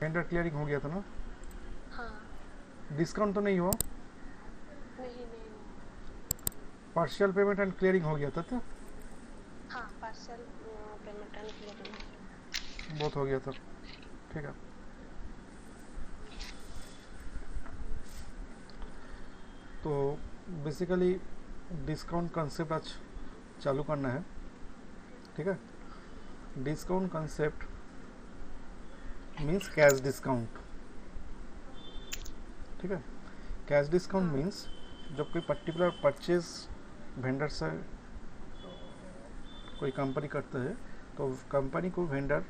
Vendor clearing हो गया था ना? हाँ। डिस्काउंट तो नहीं हुआ? नहीं नहीं नहीं। पार्शियल पेमेंट एंड क्लियरिंग हो गया था तो हाँ, पार्सल पेमेंट एंड क्लियरिंग। बहुत हो गया था, ठीक है। तो बेसिकली डिस्काउंट कंसेप्ट आज चालू करना है, ठीक है। Discount concept means cash discount, ठीक है। कैश डिस्काउंट हाँ। मीन्स जब कोई पर्टिकुलर परचेज वेंडर से कोई कंपनी करता है तो कंपनी को वेंडर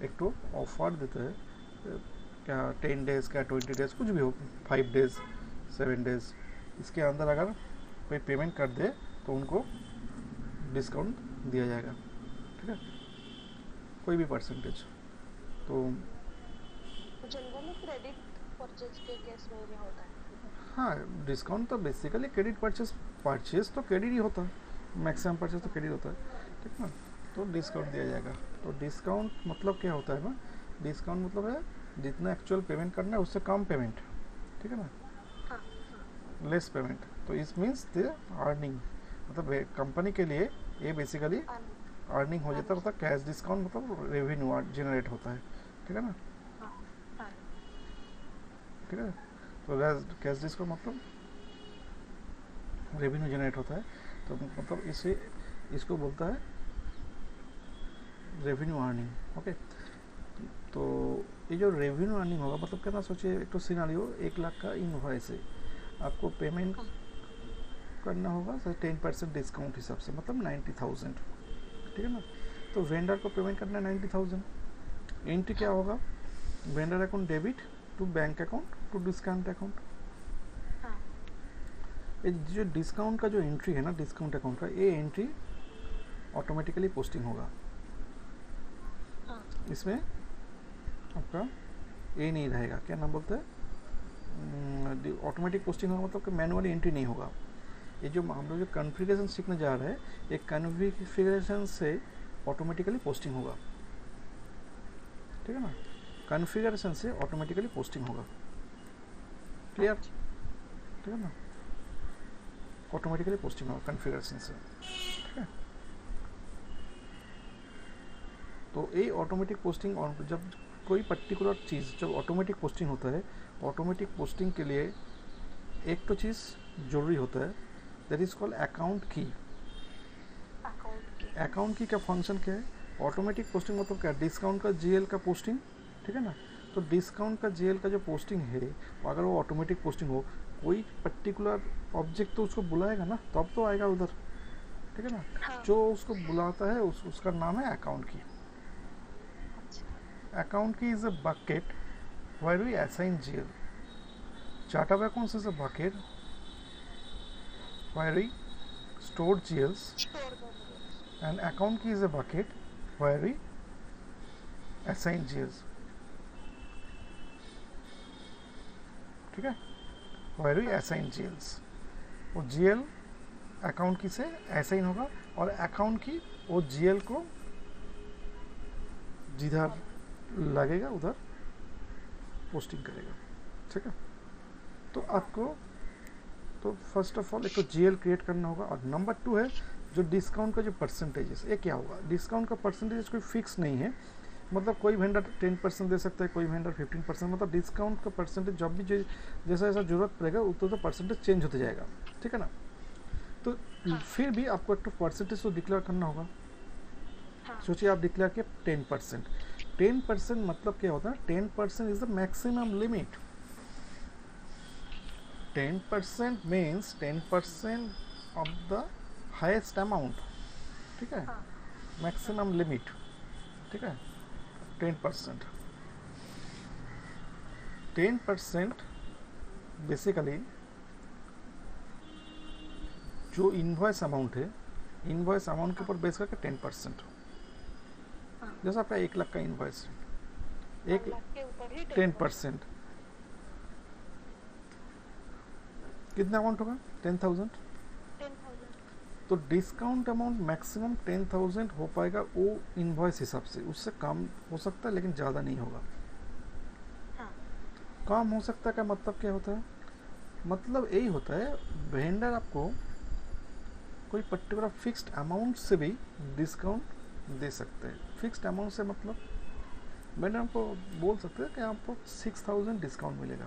एक तो ऑफर देता है, क्या 10 डेज़ क्या 20 डेज़ कुछ भी हो, 5 डेज़ 7 डेज़, इसके अंदर अगर कोई पेमेंट कर दे तो उनको डिस्काउंट दिया जाएगा, ठीक है, कोई भी परसेंटेज। तो जनरली क्रेडिट परचेज के केस में ये होता है। हाँ, डिस्काउंट तो बेसिकली क्रेडिट परचेज तो क्रेडिट ही होता है, मैक्सिमम परचेज तो क्रेडिट होता है, ठीक ना। तो डिस्काउंट दिया जाएगा। तो डिस्काउंट मतलब क्या होता है ना, डिस्काउंट मतलब है जितना एक्चुअल पेमेंट करना है उससे कम पेमेंट, ठीक है ना, हाँ हाँ। Less payment. तो इस मीन्स द अर्निंग, मतलब कंपनी के लिए ये बेसिकली अर्निंग हो जाता है, मतलब कैश डिस्काउंट मतलब रेवेन्यू जनरेट होता है, ठीक है ना, हाँ हाँ। ठीक है। तो कैश डिस्काउंट मतलब रेवेन्यू जनरेट होता है, तो मतलब इसे इसको बोलता है रेवेन्यू अर्निंग, ओके। तो ये जो रेवेन्यू अर्निंग होगा मतलब कितना, सोचिए एक तो सिनारियो 1 लाख का इनवॉइस है, आपको पेमेंट हाँ। करना होगा सर 10% डिस्काउंट हिसाब से, मतलब 90,000, ठीक है ना। तो वेंडर को पेमेंट करना है 90,000। एंट्री क्या होगा, vendor account debit to bank account to discount account. हाँ। ये जो डिस्काउंट का जो एंट्री है ना, डिस्काउंट अकाउंट का, ये एंट्री ऑटोमेटिकली पोस्टिंग होगा। हाँ। इसमें आपका ये नहीं रहेगा, क्या नाम बोलते हैं, ऑटोमेटिक पोस्टिंग होगा, मतलब कि मैनुअली एंट्री नहीं होगा। ये जो हम लोग जो कॉन्फ़िगरेशन सीखने जा रहे हैं, एक कॉन्फ़िगरेशन से ऑटोमेटिकली पोस्टिंग होगा, ठीक है ना, कॉन्फ़िगरेशन से ऑटोमेटिकली पोस्टिंग होगा, क्लियर, ठीक है ना, ऑटोमेटिकली पोस्टिंग होगा कॉन्फ़िगरेशन से, ठीक है। तो ये ऑटोमेटिक पोस्टिंग, और जब कोई पर्टिकुलर चीज़ जब ऑटोमेटिक पोस्टिंग होता है, ऑटोमेटिक पोस्टिंग के लिए एक तो चीज़ जरूरी होता है, दैट इज़ कॉल्ड अकाउंट की। अकाउंट की का फंक्शन क्या है, ऑटोमेटिक पोस्टिंग मतलब क्या, डिस्काउंट का जीएल का पोस्टिंग, ठीक है ना। तो डिस्काउंट का जीएल का जो पोस्टिंग है, अगर वो ऑटोमेटिक पोस्टिंग हो, कोई पर्टिकुलर ऑब्जेक्ट तो उसको बुलाएगा ना, तब तो आएगा उधर, ठीक है ना। हाँ। जो उसको बुलाता है उसका नाम है अकाउंट की। Account key is a bucket where we assign GL. Chart of accounts is a bucket where we store GLs, store करते हैं। and account key is a bucket where we assign GLs. ठीक है, where we assign GLs. वो GL account की से assign होगा, और account की वो GL को जिधर लगेगा उधर पोस्टिंग करेगा, ठीक है। तो आपको तो फर्स्ट ऑफ ऑल एक तो जीएल क्रिएट करना होगा, और नंबर 2 है जो डिस्काउंट का जो परसेंटेज है, ये क्या होगा, डिस्काउंट का परसेंटेज कोई फिक्स नहीं है, मतलब कोई वेंडर 10% दे सकता है, कोई वेंडर 15%, मतलब डिस्काउंट का परसेंटेज जब भी जैसा जैसा जरूरत पड़ेगा उतना तो परसेंटेज चेंज होते जाएगा, ठीक है ना। तो फिर भी आपको एक तो परसेंटेज तो डिक्लेयर करना होगा। सोचिए आप डिक्लेयर किया 10%, 10% मतलब क्या होता है, 10% is the maximum limit. 10% means 10% of the highest amount, ठीक है, मैक्सिमम लिमिट, ठीक है, 10%। 10% बेसिकली जो इनवॉइस अमाउंट है, इनवॉइस अमाउंट के ऊपर बेस करके 10%, जैसा आपका 1 लाख का इनवॉइस, 10% कितना अमाउंट होगा, 10,000। तो डिस्काउंट अमाउंट मैक्सिमम 10,000 हो पाएगा वो इनवॉइस हिसाब से, उससे कम हो सकता है लेकिन ज़्यादा नहीं होगा, कम हो सकता है का मतलब क्या होता है? मतलब यही होता है, वेंडर आपको कोई पर्टिकुलर फिक्स्ड अमाउंट से भी डिस्काउंट दे सकते हैं। फिक्स्ड अमाउंट से मतलब वेंडर आपको बोल सकते हैं कि आपको 6000 डिस्काउंट मिलेगा।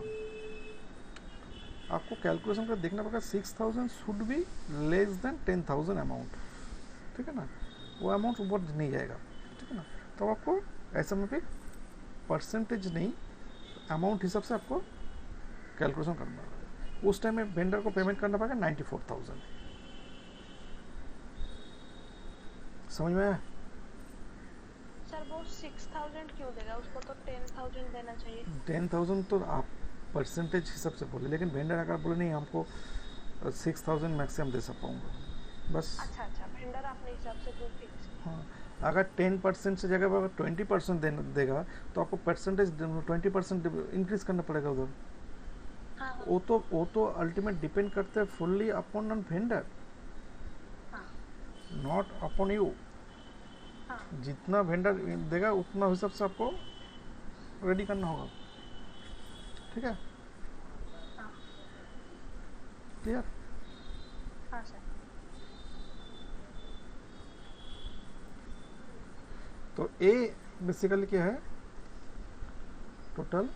आपको कैलकुलेशन कर देखना पड़ेगा 6000 should be less than 10,000 amount, ठीक है ना, वो अमाउंट ऊपर नहीं जाएगा, ठीक है ना। तो आपको ऐसा में भी परसेंटेज नहीं, अमाउंट हिसाब से आपको कैलकुलेशन करना होगा। उस टाइम में वेंडर को पेमेंट करना पड़ेगा 94,000। समझ में आया? सर वो 6000 क्यों देगा? उसको तो 10,000 देना चाहिए। 10,000 तो आप परसेंटेज हिसाब से बोले, लेकिन वेंडर अगर बोले नहीं हमको 6,000 मैक्सिमम दे सकता हूँ बस। अच्छा अच्छा, वेंडर अपने हिसाब से कोई फिक्स नहीं। हाँ, अगर 10% से जगह अगर 20% देगा तो आपको परसेंटेज 20% इंक्रीज करना पड़ेगा उधर। हाँ हाँ वो तो अल्टीमेट डिपेंड करते हैं फुल्ली अपॉन ऑन वेंडर, हाँ नॉट अपॉन यू। हाँ जितना वेंडर देगा उतना हिसाब से आपको रेडी करना होगा, ठीक है, हाँ क्लियर? हाँ सर। तो ए बेसिकली क्या है, टोटल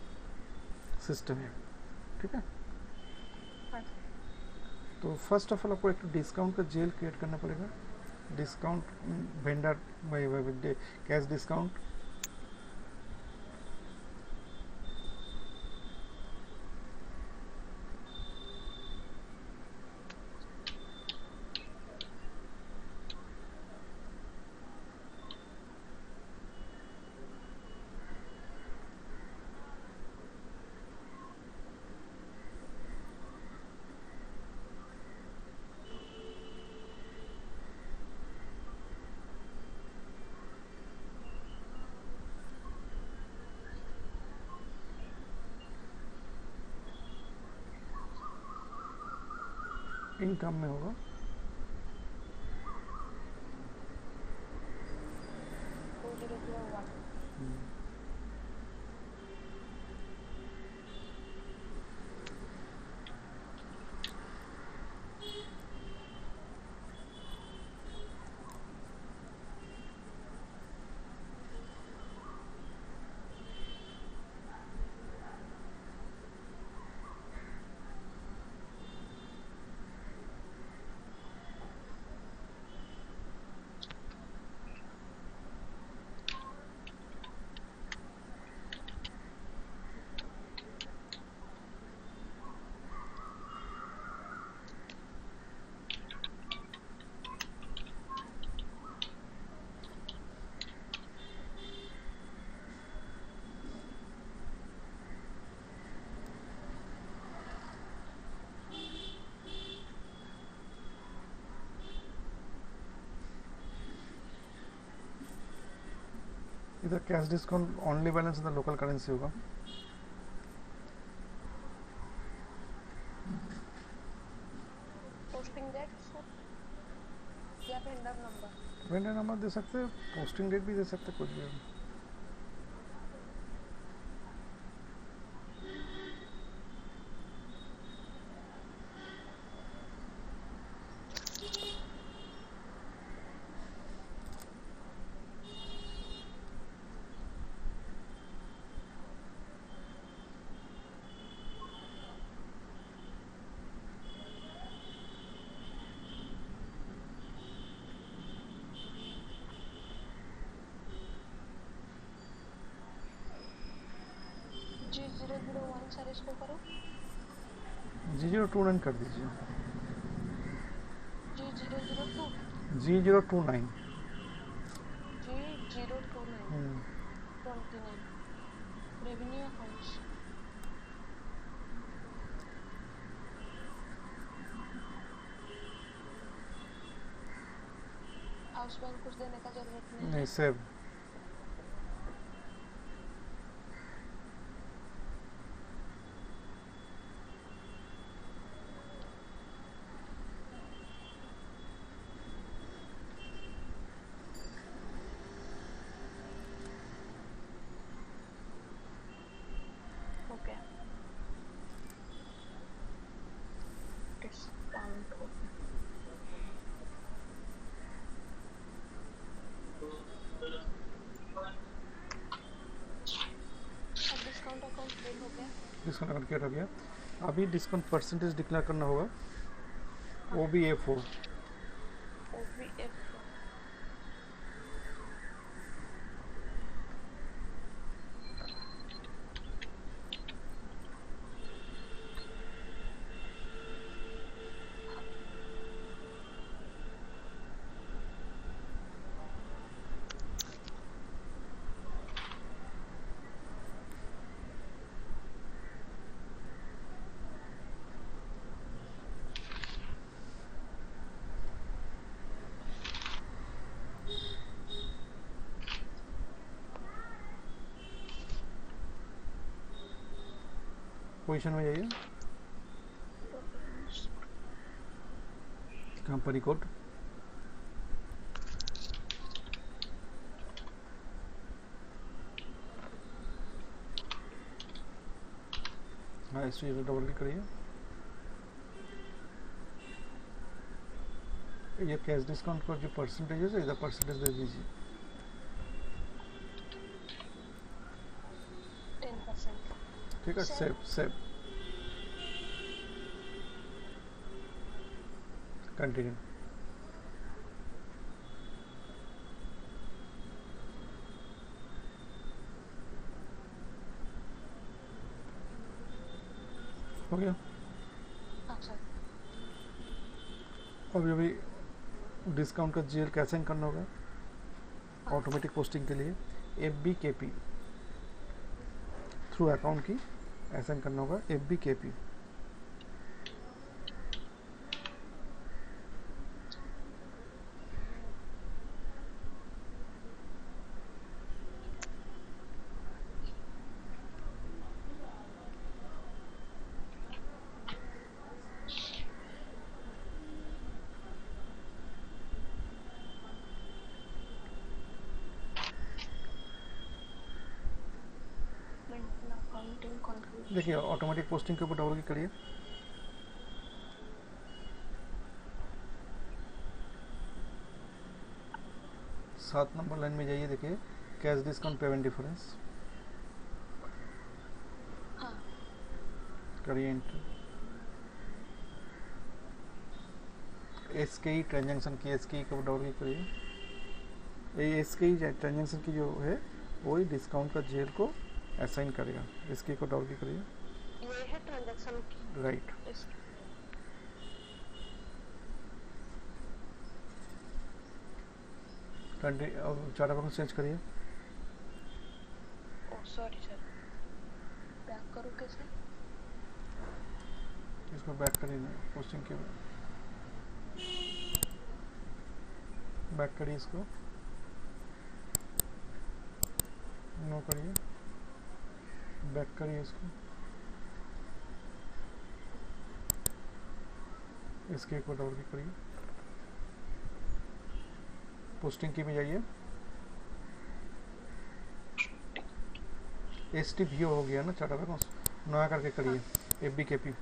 सिस्टम है, ठीक है। हाँ सर। तो फर्स्ट ऑफ ऑल आपको एक डिस्काउंट का जेल क्रिएट करना पड़ेगा। Discount vendor cash discount, income में होगा 2001। इधर कैश डिस्काउंट ओनली बैलेंस इधर लोकल करेंसी होगा। पोस्टिंग डेट सर या वेंडर नंबर? वेंडर नंबर दे सकते हैं, पोस्टिंग डेट भी दे सकते हैं, कुछ भी। G001 सर, इसको करो। G029 कर दीजिए। G002। G029। G029 29 revenue accounts. House bank कुछ देने का जरूरत नहीं नहीं है। Save. Okay. Discount account create हो गया। अभी डिस्काउंट परसेंटेज डिक्लेयर करना होगा, OBF4। OBF पोजीशन में जाइए, कंपनी कोड, हाँ इस चीज़ डबल क्लिक करिए। ये कैश डिस्काउंट का जो परसेंटेज है इधर परसेंटेज दे दीजिए। 10%। ठीक है, सेव सेव, कंटिन्यू। हो गया। हाँ सर। अभी डिस्काउंट का GL कैसे करना होगा, ऑटोमेटिक पोस्टिंग के लिए FBKP थ्रू अकाउंट की ऐसा करना होगा, FBKP। Accounting contribution. देखिए ऑटोमेटिक पोस्टिंग के ऊपर डबल क्लिक करिए, 7 नंबर लाइन में जाइए, देखिए कैश डिस्काउंट पेमेंट डिफरेंस, हाँ करिए एंटर। SKE ट्रांजैक्शन की, SKE के ऊपर डबल क्लिक करिए। ये SKE ट्रांजैक्शन की जो है वही डिस्काउंट का GL को असाइन करेगा। SKE को डबल क्लिक करिए, ये है ट्रांजैक्शन की। राइट। कंटिन्यू, अब चार्ट अकाउंट चेंज करिए। ओह सॉरी सर, बैक करो कैसे? इसको बैक करिए, पोस्टिंग के बैक करिए, इसको नो करिए, बैक करिए, इसको इसके एक डबल क्लिक करिए, पोस्टिंग की में जाइए। STVO हो गया ना चार्ट अकाउंट, नया करके करिए FBKP।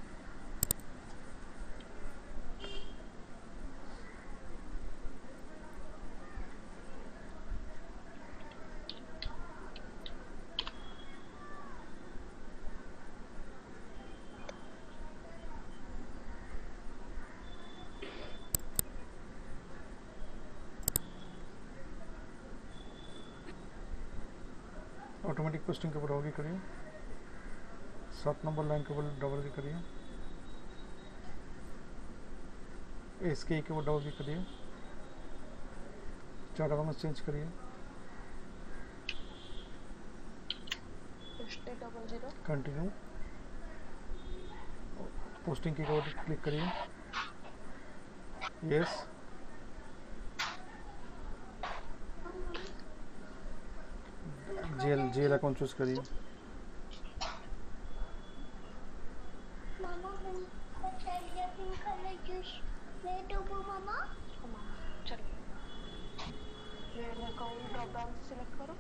ऑटोमेटिक पोस्टिंग के ऊपर डबल क्लिक करिए, 7 नंबर लाइन के ऊपर डबल क्लिक करिए, SKE के ऊपर डबल क्लिक करिए, चार्ट अकाउंट चेंज करिए, कंटिन्यू, पोस्टिंग के ऊपर क्लिक करिए, यस, GL अकाउंट चूज करिए, अकाउंट ड्रॉप डाउन से सिलेक्ट करो।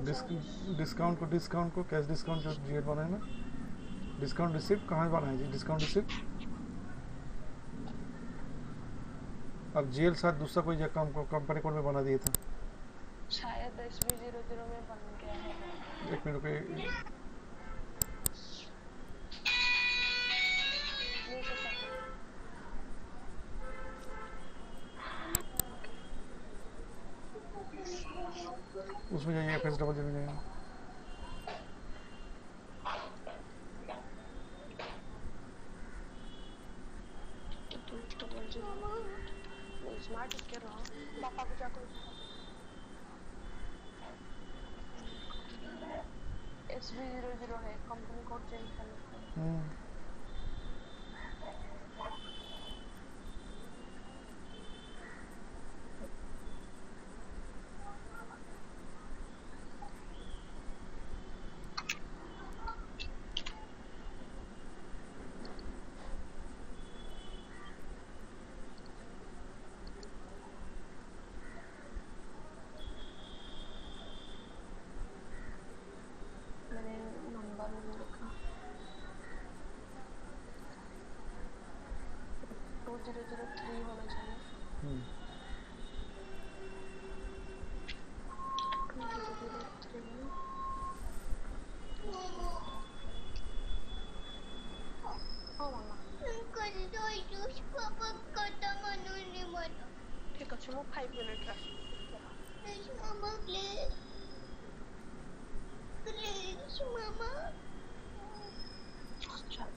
डिस्काउंट को कैश डिस्काउंट जो जीएल बना है ना, डिस्काउंट रिसिप्ट कहाँ बना है जी? डिस्काउंट रिसिप्ट अब जीएल साथ दूसरा कोई कंपनी कोड में बना दिया था शायद SB00 में बन गया है। एक मिनट रुकिए, ये तो सब उसमें जाइए, FS00 में जाइए। स्मार्ट कर रहा हूँ, पापा को जाकर SB00 है, कंपनी कोड चेंज करना है। मैंने नंबर नहीं लिखा, 2003 होना चाहिए। 2003 हाँ मामा ठीक अच्छे, मैं 5 मिनट रख चल।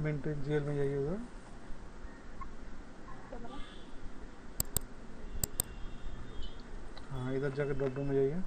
मेंटेन जीएल में जाइए उधर, क्या बोला? हाँ इधर जाकर .2 में जाइए।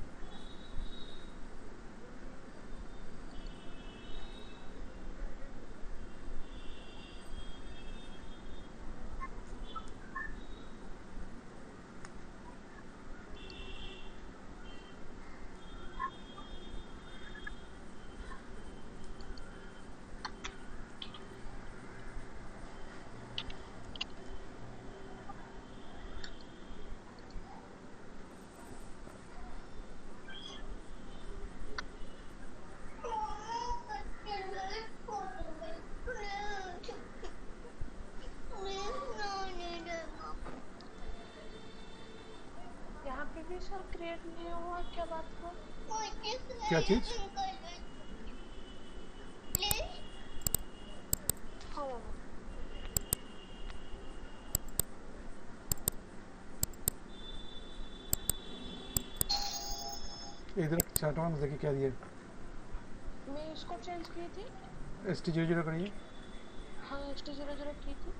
यहाँ पे भी सर क्रिएट नहीं हुआ, क्या बात हुआ? क्या चीज़? हाँ मामा इधर चार्ट वन देखिए क्या दिया, मैं इसको चेंज की थी। ST00 करिए, हाँ ST00 की थी,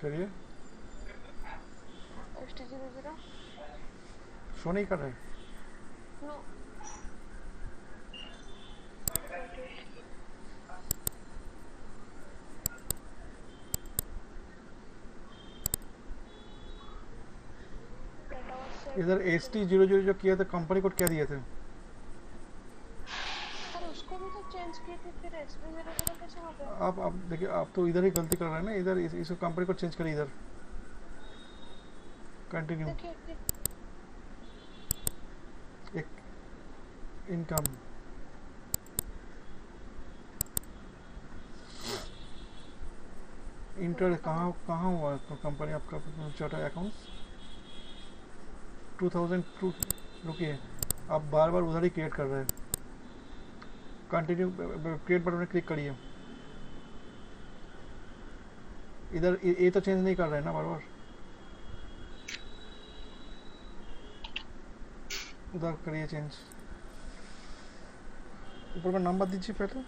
करिए, ST00 शो नहीं कर रहे। नो इधर ST00 जो किया था कंपनी कोड क्या दिए थे? सर उसको भी तो चेंज की थी, फिर SB00 कैसे हो गया? आप देखिए, आप तो इधर ही गलती कर रहे हैं ना, इधर इसको कंपनी कोड चेंज करिए, इधर कंटिन्यू, देखिए एक इनकम इंटर कहाँ हुआ कंपनी आपका चार्ट अकाउंट्स 2002। रुकिए, आप बार बार उधर ही क्रिएट कर रहे हैं, कंटिन्यू क्रिएट बटन में क्लिक करिए, इधर ये तो चेंज नहीं कर रहे हैं ना बार बार, उधर करिए चेंज। ऊपर में नंबर दीजिए पहले।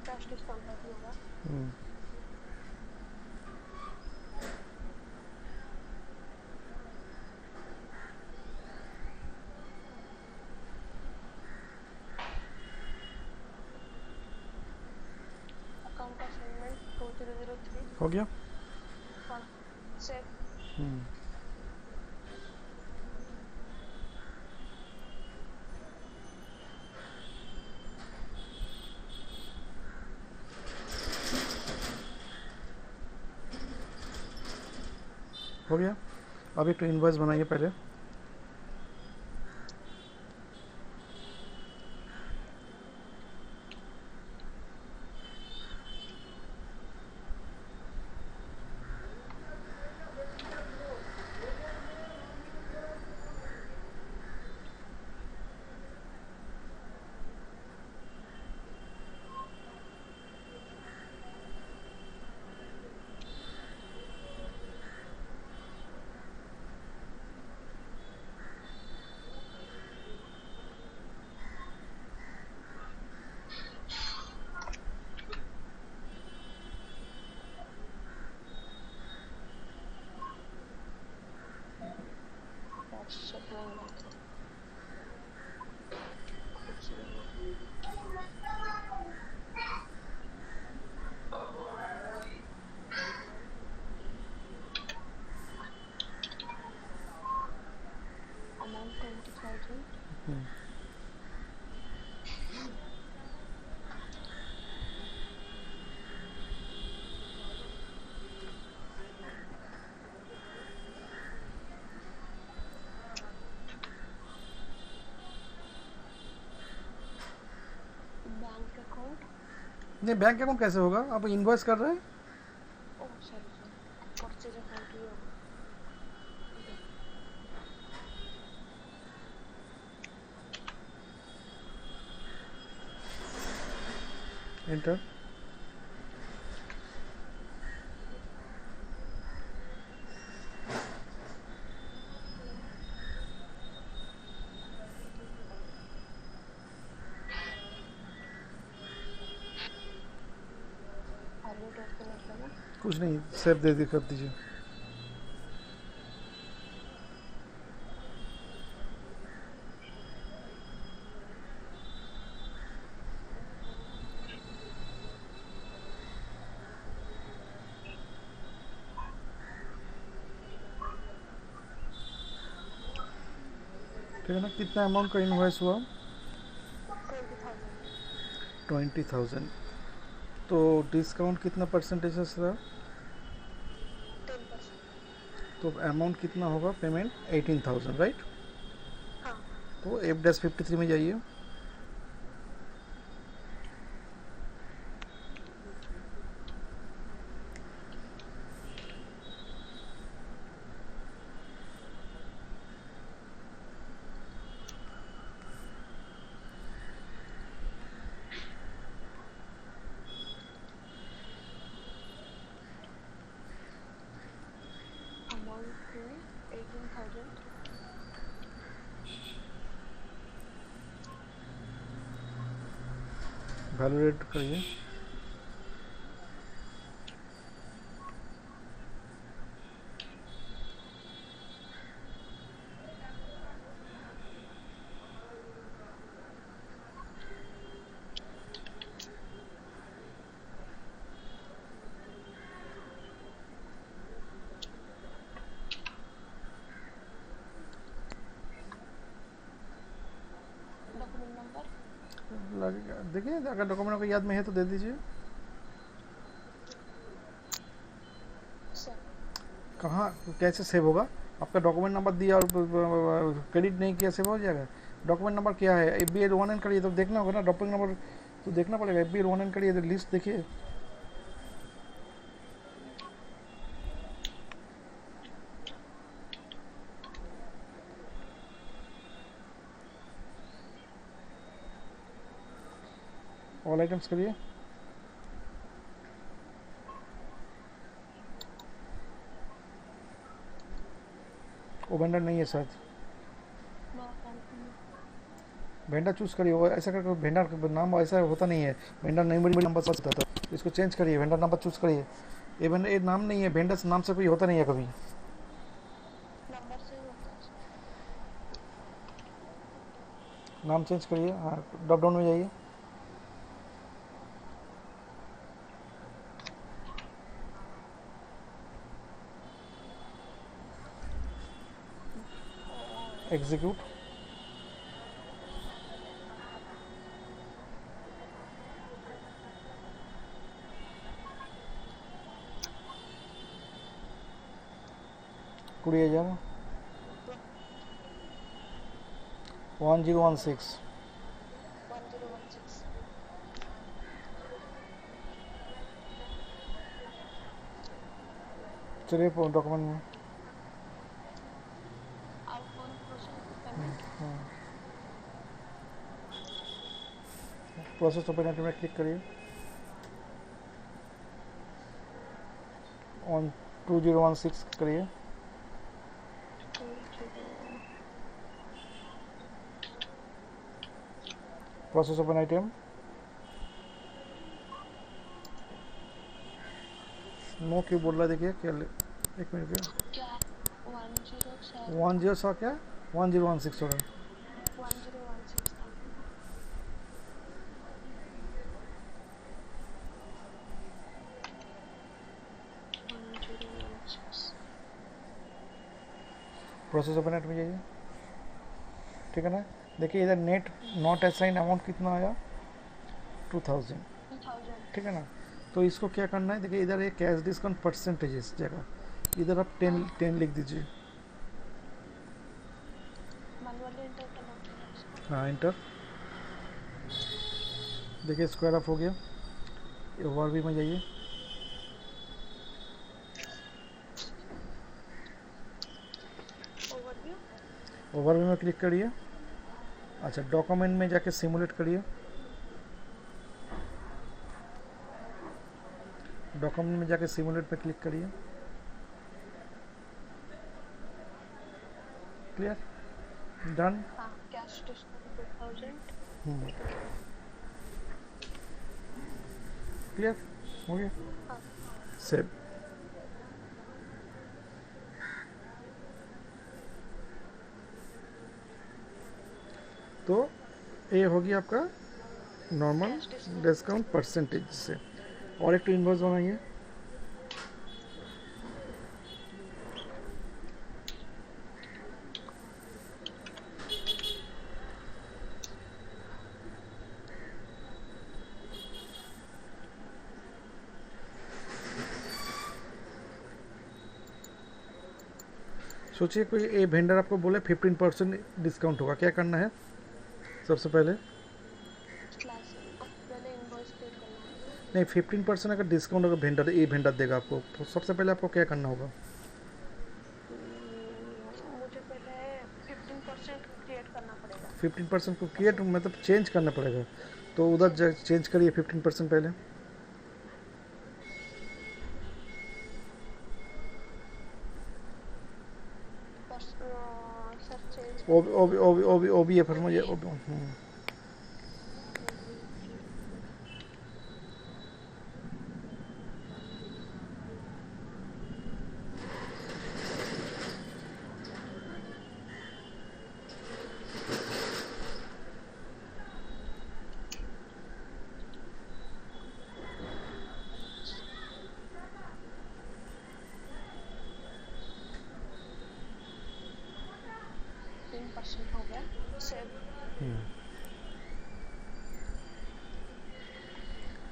कैश डिस्काउंट नहीं होगा। Account assignment 2003। हो गया। हाँ सेव। हो गया। अब एक तो इनवॉइस बनाइए पहले। अमाउंट 20,000। Bank account. नहीं, बैंक अकाउंट कैसे होगा? आप इनवॉइस कर रहे हैं। Oh sorry sorry, purchase account ही होगा। एंटर। कुछ नहीं, सेव दे दी कर दीजिए। ठीक है ना? कितना अमाउंट का इनवॉइस हुआ? 20,000। तो डिस्काउंट कितना परसेंटेज है सर? 10%। तो अमाउंट कितना होगा पेमेंट? 18,000 राइट? हाँ। तो F-53 में जाइए। वैलिडेट करिए। डॉक्यूमेंट नंबर लगेगा, देखिए अगर डॉक्यूमेंट आपको याद में है तो दे दीजिए। सर। कहाँ कैसे सेव होगा? आपका डॉक्यूमेंट नंबर दिया और क्रेडिट नहीं किया, सेव हो जाएगा? डॉक्यूमेंट नंबर क्या है? FBL1N करिए तो देखना होगा ना, डॉक्यूमेंट नंबर तो देखना पड़ेगा। FBL1N करिए तो लिस्ट देखिए। ऑल आइटम्स करिए। वो वेंडर नहीं है शायद, वेंडर चूज करिए। वो ऐसा करके वेंडर नाम ऐसा होता नहीं है, वेंडर नहीं बड़ी नंबर से होता है। इसको चेंज करिए, वेंडर नंबर चूज करिए। ये नाम नहीं है, वेंडर नाम से कोई होता नहीं है कभी। नंबर से ही होता है। नाम चेंज करिए। हाँ, ड्रॉप डाउन में जाइए। एग्जीक्यूट। कुड़ी 1016 1016 चलिए डॉक्यूमेंट में। Outgoing process payment process open में क्लिक करिए। ऑन 2016 करिए। 20 प्रोसेस ओपन आइटम नो क्यों बोल रहा है? देखिए क्या, एक मिनट पे। क्या 10 10 क्या 1016 हो रहा है। 1016 था। प्रोसेस ओपन आइटम में जाइए, ठीक है ना। देखिए इधर नेट नॉट असाइन अमाउंट कितना आया, 2000, 2000 ठीक है ना। तो इसको क्या करना है, देखिए इधर एक कैश डिस्काउंट परसेंटेज इस जगह, इधर आप 10 लिख दीजिए। मैनुअली एंटर करना पड़ेगा इसको। हाँ इंटर। देखिए स्क्वायर ऑफ हो गया। ओवरव्यू में जाइए। ओवरव्यू ओवरव्यू में क्लिक करिए। अच्छा, डॉक्यूमेंट में जाके सिमुलेट करिए। डॉक्यूमेंट में जाके सिमुलेट पे क्लिक करिए। Clear, done. हाँ, कैश डिस्काउंट 2000 क्लियर हो गया, हाँ। सेव। तो ये होगी आपका नॉर्मल डिस्काउंट परसेंटेज से। और एक इनवॉइस बनाइए। सोचिए कोई ये वेंडर आपको बोले 15% डिस्काउंट होगा, क्या करना है? सबसे पहले पहले इनवॉइस पे करना होगा। नहीं, 15% अगर डिस्काउंट अगर वेंडर ये वेंडर देगा आपको, तो सबसे पहले आपको क्या करना होगा? मुझे पहले 15% क्रिएट करना पड़ेगा। 15% को क्रिएट मतलब चेंज करना पड़ेगा। तो उधर चेंज करिए 15% पहले। सर चेंज OBF में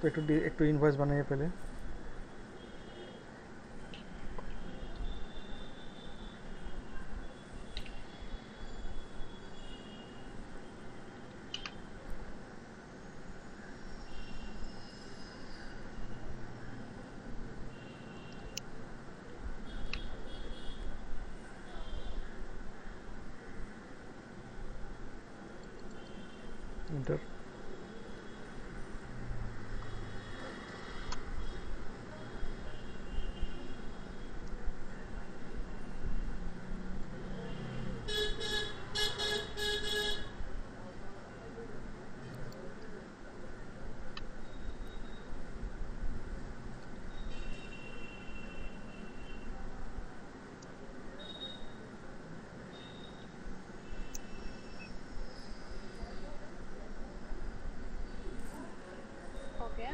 तो एक तो इनवॉइस बनाइए पहले। इंटर। हो गया।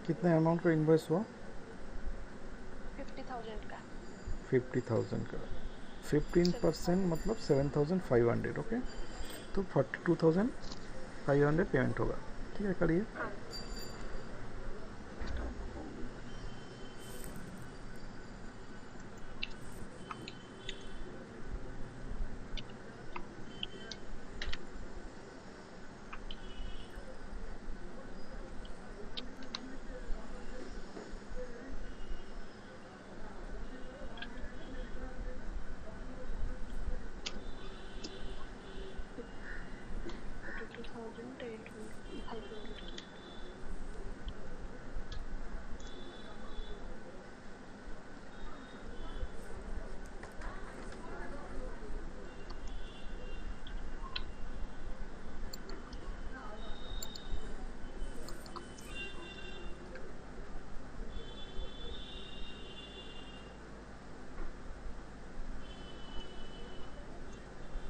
कितने अमाउंट का इनवॉइस हुआ? 50,000 का। 50,000 का 15% मतलब 7,500। ओके, तो 42,500 पेमेंट होगा। ठीक है, करिए। हाँ।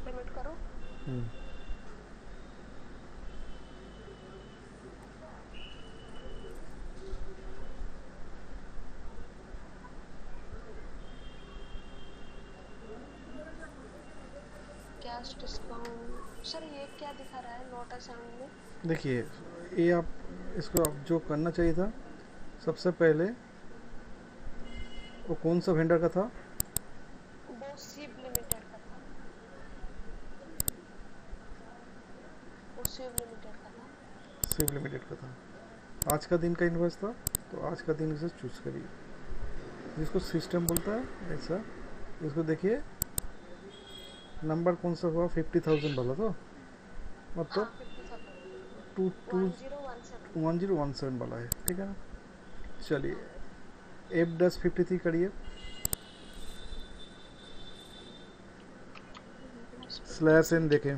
पेमेंट करो। कैश डिस्काउंट सर ये क्या दिखा रहा है नोट असाउंट में? देखिए, ये आप इसको आप जो करना चाहिए था सबसे पहले, वो कौन सा वेंडर का था? वो सिव लिमिटेड का था। वो सिव लिमिटेड का था। सिव लिमिटेड का था। आज का दिन का इन्वॉइस था, तो आज का दिन इसे चूज करिए। जिसको सिस्टम बोलता है ऐसा, इसको देखिए नंबर कौन सा हुआ, 50,000 वाला, तो मतलब 1017 वाला है। ठीक है ना, चलिए F-53 करिए, /n देखें।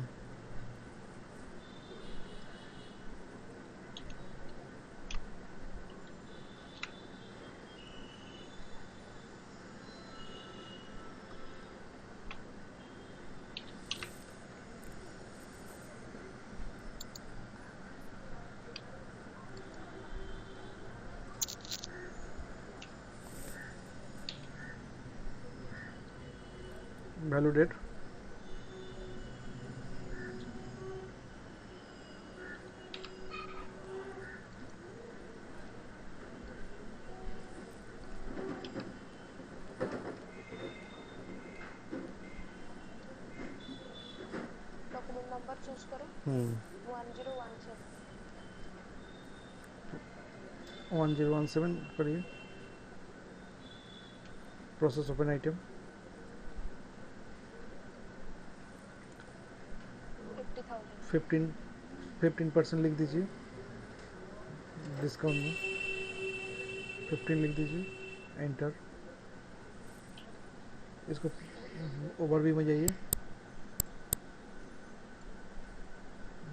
Value date document number choose करो। 1017। 1017 करिए। Process open item 50,000। 15% लिख दीजिए, डिस्काउंट में 15 लिख दीजिए, एंटर। इसको ओवरव्यू में जाइए,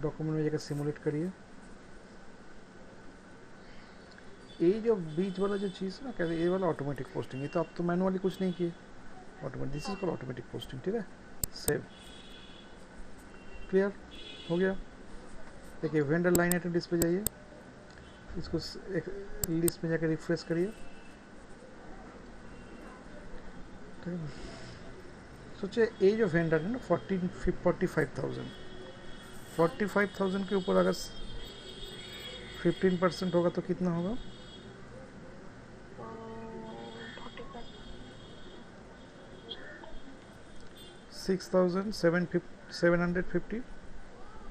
डॉक्यूमेंट में जाकर सिमुलेट करिए। ये जो बीच वाला जो चीज़ ना, कहते ये वाला ऑटोमेटिक पोस्टिंग, ये तो आप तो मैनुअली कुछ नहीं किए, automatic, this is called automatic posting. ठीक है, सेव, क्लियर हो गया। देखिए वेंडर लाइन आइटम लिस्ट पे जाइए, इसको एक लिस्ट में जाकर रिफ्रेश करिए। ठीक है, सोचिए ये जो वेंडर है ना 45,000 के ऊपर अगर 15% होगा तो कितना होगा? 45। 6,750।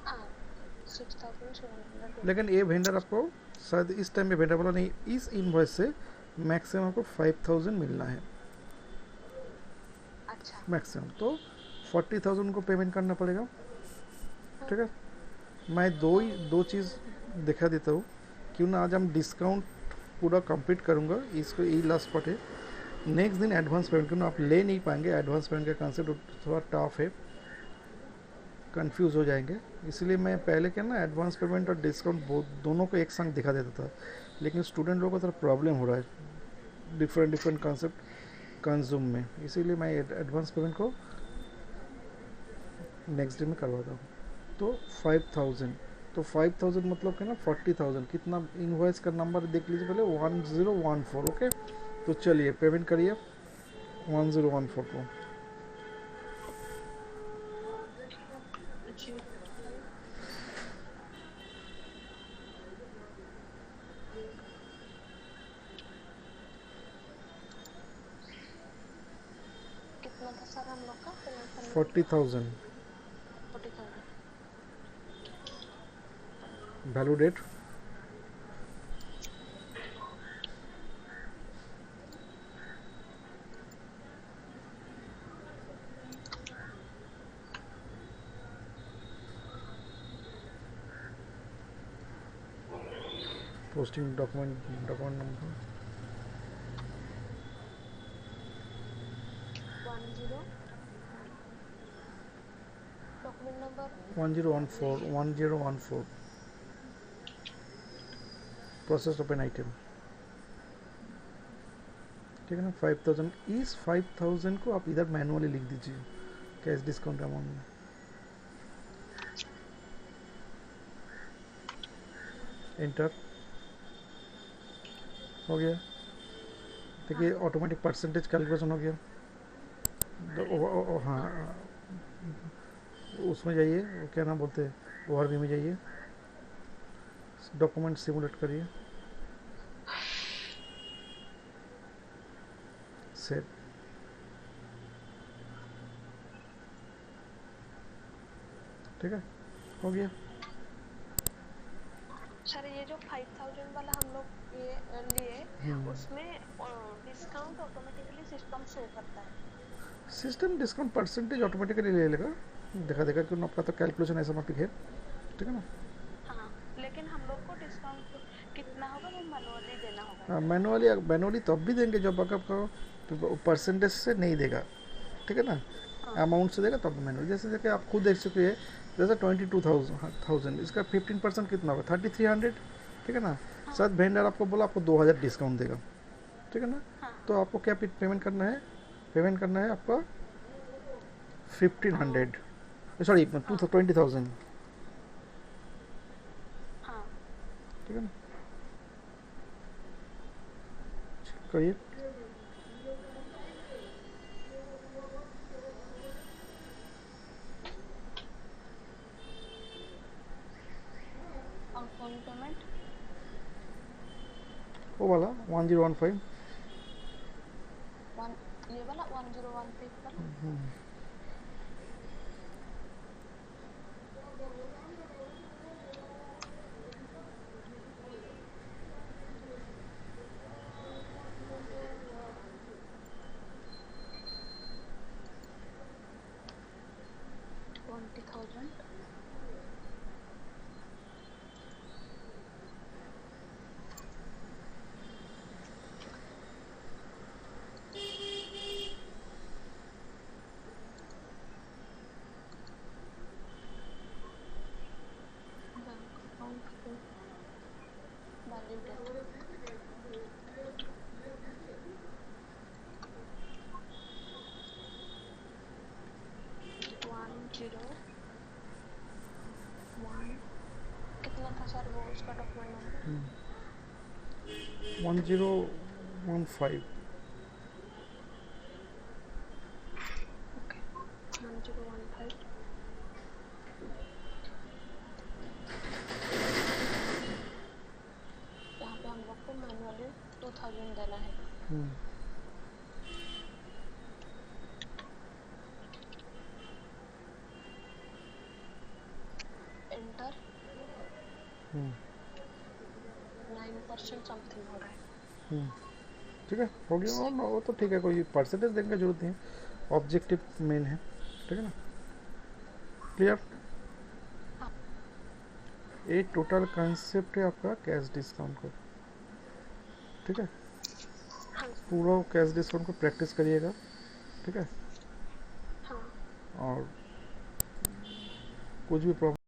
हाँ 6,750। लेकिन ये वेंडर आपको शायद इस टाइम में वेंडर बोला नहीं, इस इनवॉइस से मैक्सिमम आपको 5,000 मिलना है अच्छा मैक्सिमम। तो 40,000 को पेमेंट करना पड़ेगा। ठीक है, मैं दो चीज़ दिखा देता हूँ। क्यों ना आज हम डिस्काउंट पूरा कंप्लीट करूँगा, इसको यही लास्ट पार्ट है। नेक्स्ट दिन एडवांस पेमेंट, क्यों ना आप ले नहीं पाएंगे, एडवांस पेमेंट का कंसेप्ट थोड़ा टफ है, कंफ्यूज हो जाएंगे। इसलिए मैं पहले क्या ना एडवांस पेमेंट और डिस्काउंट दोनों को एक संग दिखा देता था, लेकिन स्टूडेंट लोगों को थोड़ा प्रॉब्लम हो रहा है डिफरेंट कंसेप्ट कंज्यूम में, इसीलिए मैं एडवांस पेमेंट को नेक्स्ट डे में करवाता हूँ। तो 5,000, तो 5,000 मतलब क्या ना 40,000, कितना इनवॉइस का नंबर देख लीजिए पहले, 1014। ओके, तो चलिए पेमेंट करिए 1014 को। जी। कितना था सर हम लोग का पेमेंट करने के लिए? 40,000। 40,000। Value date posting document number 10 document number 1014 process open item. ठीक है ना, 5,000। इस 5,000 को आप इधर मैनुअली लिख दीजिए कैश डिस्काउंट अमाउंट में। एंटर हो गया। देखिए ऑटोमेटिक परसेंटेज कैलकुलेशन हो गया। हाँ, उसमें जाइए, वो क्या नाम बोलते हैं, ओआरबी में जाइए, डॉक्यूमेंट सिमुलेट करिए, सेव। ठीक है, हो गया। सर ये जो 5,000 वाला हम लोग ये लिए उसमें डिस्काउंट ऑटोमेटिकली सिस्टम शो करता है? सिस्टम डिस्काउंट परसेंटेज ऑटोमेटिकली ले लेगा, देखा देखा, क्यों आपका तो कैलकुलेशन ऐसा मत है। ठीक है ना। हाँ लेकिन हम लोग को डिस्काउंट कितना होगा वो मैनुअली देना होगा? हाँ, मैनुअली तब भी देंगे जब आपका परसेंटेज से नहीं देगा। ठीक है ना, अमाउंट से देगा तब मैनुअली। जैसे देखिए आप खुद देख सकते हैं, जैसे 22,000 इसका 15% कितना होगा, 3,300। ठीक है ना, शायद वेंडर आपको बोला आपको 2,000 डिस्काउंट देगा। ठीक है ना, तो आपको क्या पेमेंट करना है, आपका 1,500, सॉरी 20,000। ठीक है ना, करिए। और कौन पेमेंट? वो वाला 1015। ये वाला 1015 वाला? $20,000। बैंक अकाउंट पे वैल्यू डेट 101। कितना था सर वो उसका डॉक्यूमेंट नंबर? 1015। ओके 1015। देना है। हम्म, एंटर। हम्म, 9% समथिंग हो रहा है। हम्म, ठीक है, हो गया। और वो तो ठीक है, कोई परसेंटेज देने की जरूरत नहीं है, ऑब्जेक्टिव मेन है, ठीक है ना, क्लियर। हाँ ये टोटल कंसेप्ट है आपका कैश डिस्काउंट का, ठीक है। हाँ पूरा कैश डिस्काउंट को प्रैक्टिस करिएगा, ठीक है। हाँ। और कुछ भी प्रॉब्लम